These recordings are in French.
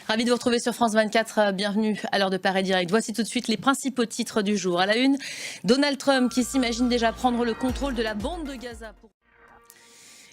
Ravi de vous retrouver sur France 24. Bienvenue à l'heure de Paris Direct. Voici tout de suite les principaux titres du jour. À la une, Donald Trump qui s'imagine déjà prendre le contrôle de la bande de Gaza.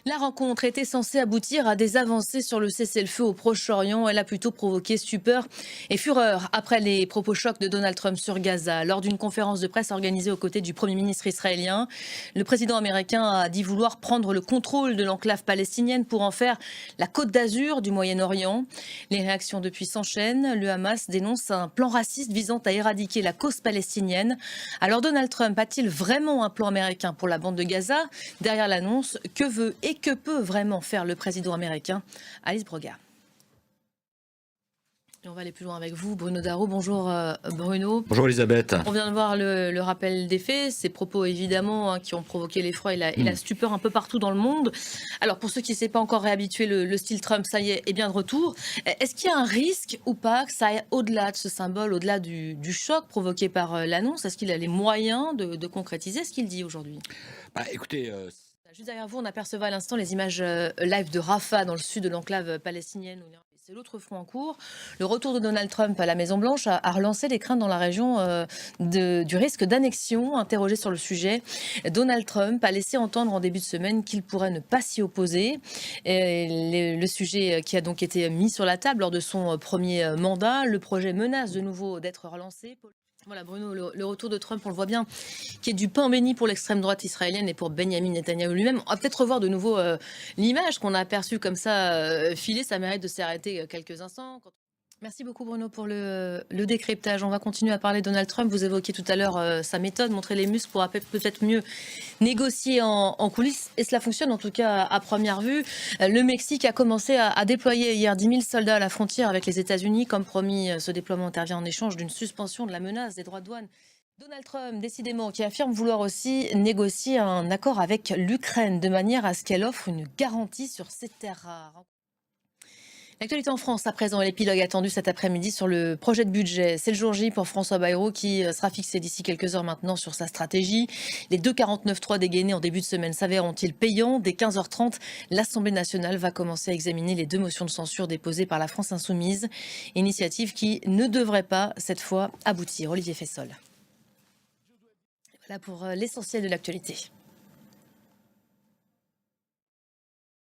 La rencontre était censée aboutir à des avancées sur le cessez-le-feu au Proche-Orient. Elle a plutôt provoqué stupeur et fureur après les propos chocs de Donald Trump sur Gaza. Lors d'une conférence de presse organisée aux côtés du Premier ministre israélien, le président américain a dit vouloir prendre le contrôle de l'enclave palestinienne pour en faire la Côte d'Azur du Moyen-Orient. Les réactions depuis s'enchaînent. Le Hamas dénonce un plan raciste visant à éradiquer la cause palestinienne. Alors Donald Trump a-t-il vraiment un plan américain pour la bande de Gaza? Derrière l'annonce, que veut et que peut vraiment faire le président américain? Alice Broga. Et on va aller plus loin avec vous, Bruno Darro. Bonjour Bruno. Bonjour Elisabeth. On vient de voir le rappel des faits, ces propos évidemment qui ont provoqué l'effroi et la stupeur un peu partout dans le monde. Alors pour ceux qui ne s'est pas encore réhabitué, le style Trump, ça y est bien de retour. Est-ce qu'il y a un risque ou pas que ça aille au-delà de ce symbole, au-delà du choc provoqué par l'annonce? Est-ce qu'il a les moyens de concrétiser ce qu'il dit aujourd'hui? Écoutez... Juste derrière vous, on apercevait à l'instant les images live de Rafah dans le sud de l'enclave palestinienne. C'est l'autre front en cours. Le retour de Donald Trump à la Maison-Blanche a relancé les craintes dans la région du risque d'annexion. Interrogé sur le sujet, Donald Trump a laissé entendre en début de semaine qu'il pourrait ne pas s'y opposer. Le sujet qui a donc été mis sur la table lors de son premier mandat. Le projet menace de nouveau d'être relancé. Voilà Bruno, le retour de Trump, on le voit bien, qui est du pain béni pour l'extrême droite israélienne et pour Benjamin Netanyahou lui-même. On va peut-être revoir de nouveau l'image qu'on a aperçue comme ça filer. Ça mérite de s'arrêter quelques instants. Merci beaucoup Bruno pour le décryptage. On va continuer à parler de Donald Trump. Vous évoquiez tout à l'heure sa méthode, montrer les muscles pour peut-être mieux négocier en coulisses. Et cela fonctionne en tout cas à première vue. Le Mexique a commencé à déployer hier 10 000 soldats à la frontière avec les États-Unis. Comme promis, ce déploiement intervient en échange d'une suspension de la menace des droits de douane. Donald Trump, décidément, qui affirme vouloir aussi négocier un accord avec l'Ukraine de manière à ce qu'elle offre une garantie sur ses terres rares. L'actualité en France, à présent, et l'épilogue attendu cet après-midi sur le projet de budget. C'est le jour J pour François Bayrou qui sera fixé d'ici quelques heures maintenant sur sa stratégie. Les 2,49,3 dégainés en début de semaine s'avèrent-ils payants? Dès 15h30, l'Assemblée nationale va commencer à examiner les 2 motions de censure déposées par la France Insoumise. Initiative qui ne devrait pas, cette fois, aboutir. Olivier Fessol. Voilà pour l'essentiel de l'actualité.